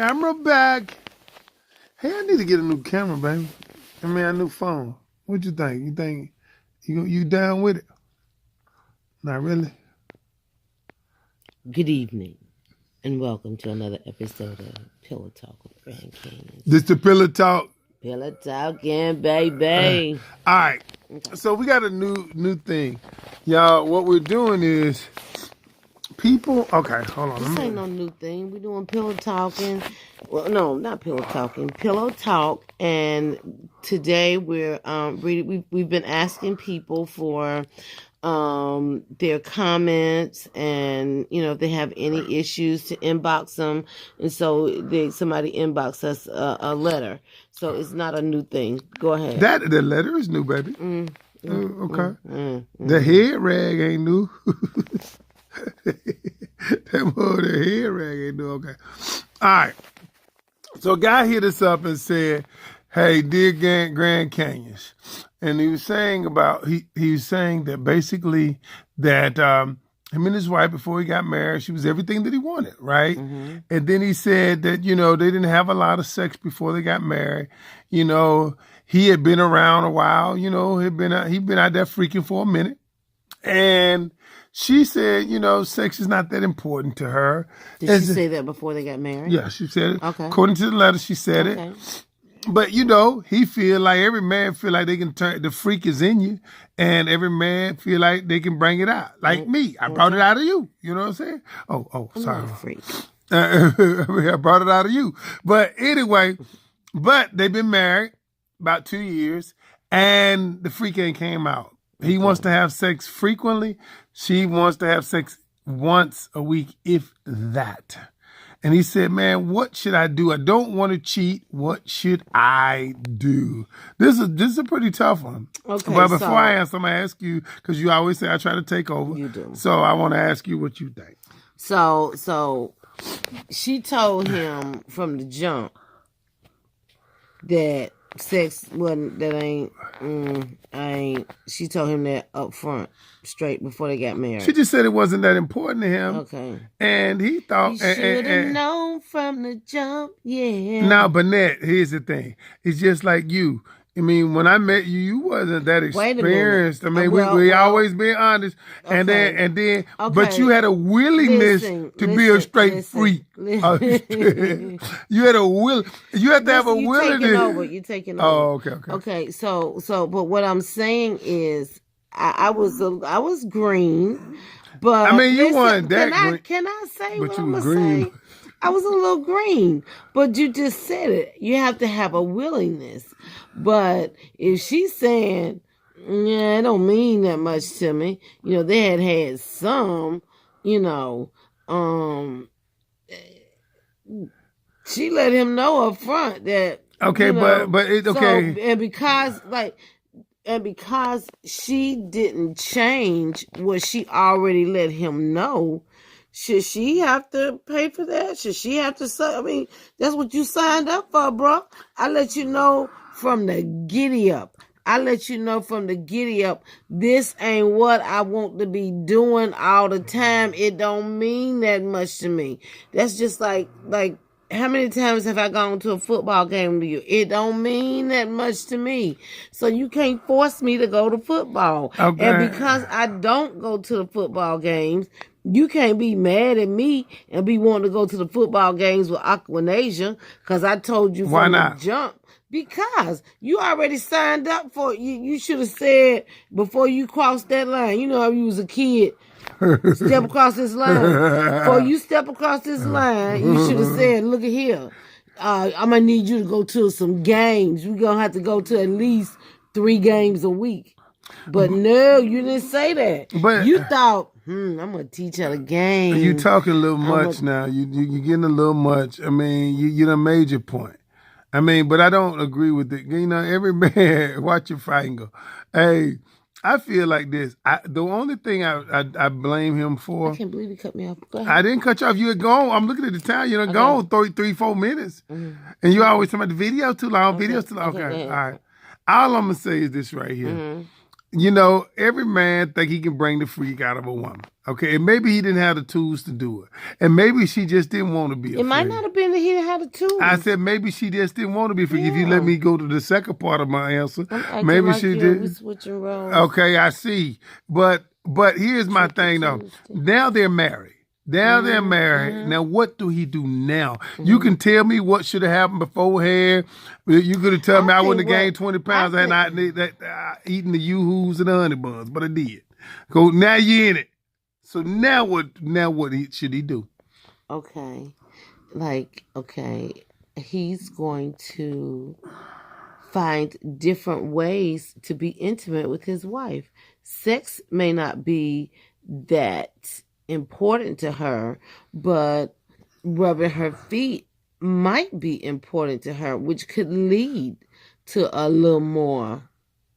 camera back. Hey, I need to get a new camera, baby. I mean, a new phone. What you think? You think you down with it? Not really. Good evening, and welcome to another episode of Pillow Talk with Grand Canions. This the Pillow Talk. Pillow Talking, baby. All right. So we got a new thing, y'all. What we're doing is people. Okay, hold on. This ain't no new thing. We're doing pillow talking. Well, no, not pillow talking. Pillow talk. And today we've been asking people for their comments, and if they have any issues, to inbox them. And so somebody inboxed us a letter. So it's not a new thing. Go ahead. The letter is new, baby. Okay. The head rag ain't new. The head rag ain't new. Okay. All right. So a guy hit us up and said, "Hey, dear Grand Canyons," and he was saying that basically that him and his wife, before he got married, she was everything that he wanted, right? Mm-hmm. And then he said that they didn't have a lot of sex before they got married. He had been around a while. He'd been out there freaking for a minute, and she said, sex is not that important to her. Did she say that before they got married? Yeah, she said it. Okay. According to the letter, she said it. But, he feel like every man feel like they can turn, the freak is in you, and every man feel like they can bring it out. Like me. I brought it out of you. You know what I'm saying? Oh, sorry. I'm not a freak. I brought it out of you. But anyway, they've been married about 2 years, and the freak ain't came out. He wants to have sex frequently. She wants to have sex once a week, if that. And he said, "Man, what should I do? I don't want to cheat. What should I do?" This is a pretty tough one. Okay, but before I answer, I'm going to ask you, because you always say I try to take over. You do. So I want to ask you what you think. So she told him from the jump that sex she told him that up front, straight before they got married. She just said it wasn't that important to him. Okay. And he thought... He should have known from the jump, yeah. Now, Burnett, here's the thing. It's just like you. I mean, when I met you, you wasn't that experienced. I mean, we always been honest. Okay. And then, but you had a willingness to be a straight freak. You had a will. You had to have a willingness. You're taking over. Oh, okay. Okay, so, but what I'm saying is, I was green, but I mean, you weren't that green. Can I say but what you I'm was gonna green. say? I was a little green, but you just said it. You have to have a willingness. But if she's saying, "Yeah, it don't mean that much to me," they had some, she let him know up front that. Okay, but it's okay. So, and because she didn't change what she already let him know. Should she have to pay for that? Should she have to say? I mean, that's what you signed up for, bro. I let you know from the giddy up. This ain't what I want to be doing all the time. It don't mean that much to me. That's just like how many times have I gone to a football game with you? It don't mean that much to me. So you can't force me to go to football. Okay. And because I don't go to the football games, you can't be mad at me and be wanting to go to the football games with Aquanasia because I told you from the jump. Because you already signed up for it. You should have said before you crossed that line. You know how you was a kid. Step across this line. Before you step across this line, you should have said, "Look at here. I'm going to need you to go to some games. We're going to have to go to at least 3 games a week." But no, you didn't say that. But you thought, I'm going to teach her the game. You talking a little much now. You're getting a little much. I mean, you done made your point. I mean, but I don't agree with it. Every man, watch your fighting go. Hey, I feel like this. The only thing I blame him for. I can't believe you cut me off. Go ahead. I didn't cut you off. You had gone. I'm looking at the time. You done gone 3-4 minutes. Mm-hmm. And you always talking about the video too long. Okay. Video's too long. Okay. All right. All I'm going to say is this right here. Mm-hmm. you know, every man think he can bring the freak out of a woman. Okay, and maybe he didn't have the tools to do it, and maybe she just didn't want to be a It might freak. not have been that he didn't have the tools. I said maybe she just didn't want to be a freak. If you Yeah. let me go to the second part of my answer, I'm acting maybe like she we did. switching roles. Okay, I see. But here's my thing though. Now they're married. Now they're married. Now what do he do now? You can tell me what should have happened beforehand. You could have told me I wouldn't have gained 20 pounds had I not eaten the yoo-hoos and the honey buns, but I did. Go now you in it. So now what should he do? Okay. He's going to find different ways to be intimate with his wife. Sex may not be that important to her, but rubbing her feet might be important to her, which could lead to a little more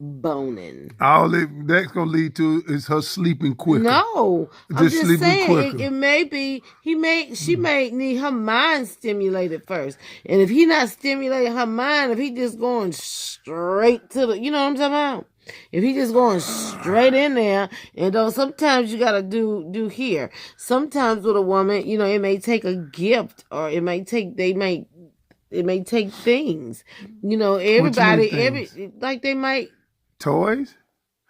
boning. All that's gonna lead to is her sleeping quicker. No, I'm just sleeping saying quicker. it may be she may need her mind stimulated first, and if he not stimulating her mind, if he just going straight to the, you know what I'm talking about? If he just going straight in there, and though sometimes you gotta do here. Sometimes with a woman, you know, it may take a gift, or it may take things. You know, everybody like they might. Toys?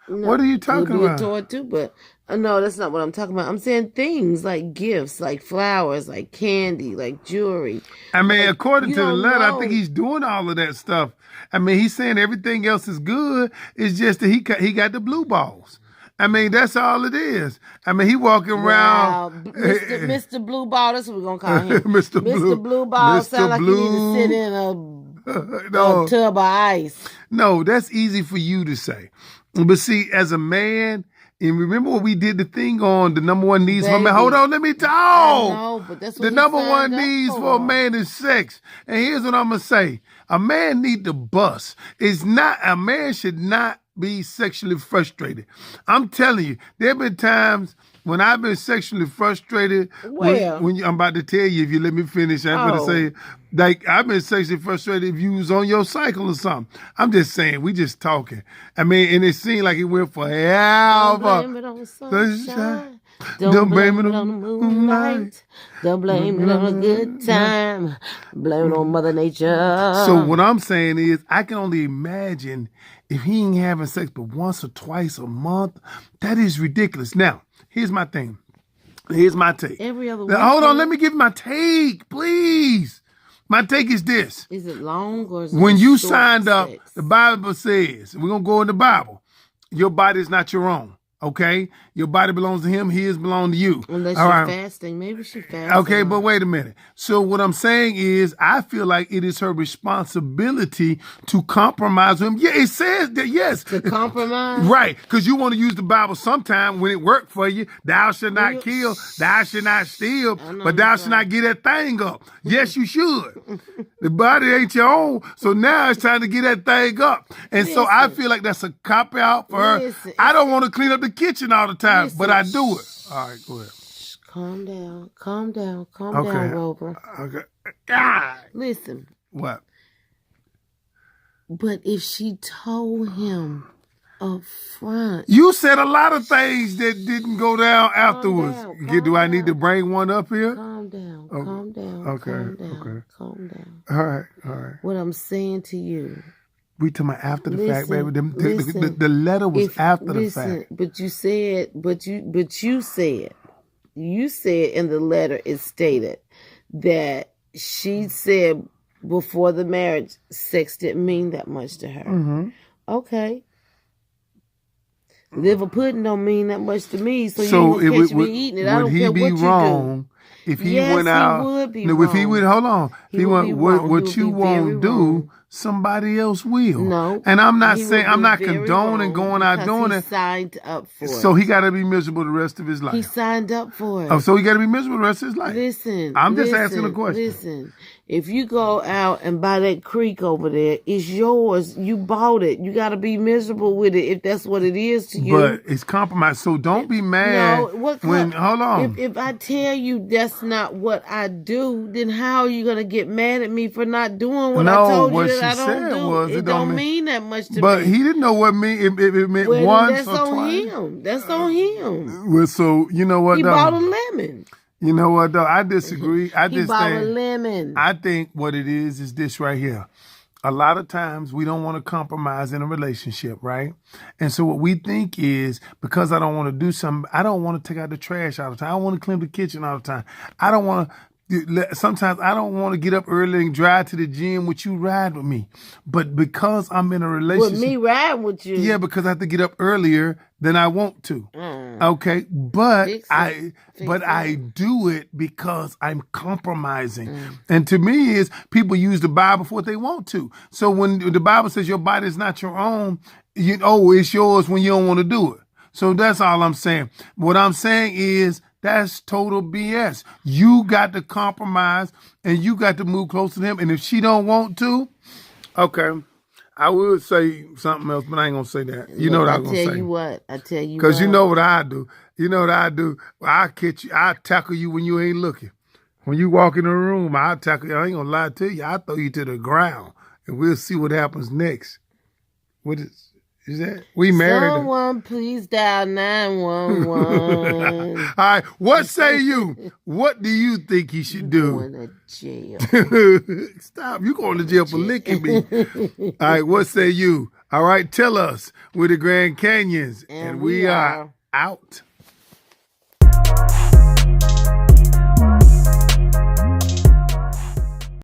No, What are you talking about? A toy too, but no, that's not what I'm talking about. I'm saying things like gifts, like flowers, like candy, like jewelry. I mean, like, according to the letter, know. I think he's doing all of that stuff. I mean, he's saying everything else is good. It's just that he got the blue balls. I mean, that's all it is. I mean, he walking around. Mr. Blue Ball, that's what we're going to call him. Mr. Blue Ball sound like he need to sit in a tub of ice. No, that's easy for you to say. But see, as a man, and remember what we did the thing on the number one needs for a man. Hold on, let me talk. I know, but that's what the number one needs for a man is sex. And here's what I'm going to say. A man need to bust. A man should not be sexually frustrated. I'm telling you, there have been times when I've been sexually frustrated. When I'm about to tell you, if you let me finish, I'm going to say, like, I've been sexually frustrated if you was on your cycle or something. I'm just saying, we just talking. I mean, and it seemed like it went forever. Don't blame it on sunshine. Don't blame it on the moonlight. Don't blame it on a good time. Blame it on Mother Nature. So what I'm saying is, I can only imagine if he ain't having sex but once or twice a month. That is ridiculous. Now, here's my thing. Here's my take. Every other now, hold on, let me give my take, please. My take is this. Is it long or is it when you short signed up, sex? the Bible says, we're going to go in the Bible, your body is not your own. Okay? Your body belongs to him. His belong to you. Unless you're fasting. Maybe she fasting. Okay, but wait a minute. So what I'm saying is I feel like it is her responsibility to compromise him. Yeah, it says that, yes. To compromise? Right, because you want to use the Bible sometime when it worked for you. Thou shalt not kill, thou shalt not steal, but thou shalt not get that thing up. Yes, you should. The body ain't your own, so now it's time to get that thing up. And so I feel like that's a cop-out for her. I don't want to clean up the kitchen all the time, but I do it. All right, go ahead. Calm down, Rover. Okay. God. Listen. What? But if she told him up front. You said a lot of things that didn't go down afterwards. Do I need to bring one up here? Calm down. Okay. Calm down. All right. What I'm saying to you. We talking about after the fact, baby. The letter was after the fact. But you said, you said in the letter it stated that she said before the marriage, sex didn't mean that much to her. Mm-hmm. Okay. Liver pudding don't mean that much to me, so you won't catch me eating it. I don't care what you do. If he went out, he would be if he would, hold on. He went, what you won't do, somebody else will. No. And I'm not saying, I'm not condoning going out doing it. He signed up for it. So he got to be miserable the rest of his life. He signed up for it. Oh, so he got to be miserable the rest of his life. Listen. I'm just asking a question. Listen. If you go out and buy that creek over there, it's yours. You bought it. You got to be miserable with it if that's what it is to you. But it's compromise. So don't be mad when, hold on. If I tell you that's not what I do, then how are you going to get mad at me for not doing what I told you that I don't do? It don't mean that much to me. But he didn't know what it meant once or twice. That's on him. Well, so you know what? He bought a lemon. You know what, though? I disagree. He bought a lemon. I think what it is this right here. A lot of times we don't want to compromise in a relationship, right? And so what we think is, because I don't want to do something, I don't want to take out the trash all the time. I don't want to clean the kitchen all the time. I don't want to. Sometimes I don't want to get up early and drive to the gym with you ride with me. But because I'm in a relationship. With me ride with you? Yeah, because I have to get up earlier than I want to. Okay. But I do it because I'm compromising. And to me is people use the Bible for what they want to. So when the Bible says your body is not your own, it's yours when you don't want to do it. So that's all I'm saying. What I'm saying is, that's total BS. You got to compromise and you got to move closer to him. And if she don't want to, okay, I will say something else, but I ain't gonna say that. You know what I'm gonna say. I tell you what. Because you know what I do. You know what I do. I catch you. I tackle you when you ain't looking. When you walk in the room, I tackle you. I ain't gonna lie to you. I throw you to the ground, and we'll see what happens next. What is that? We married. Someone please dial 911. All right. What say you? What do you think he should do? Going to jail. Stop. You going to jail for licking me. All right. What say you? All right. Tell us. We're the Grand Canyons. And we are out.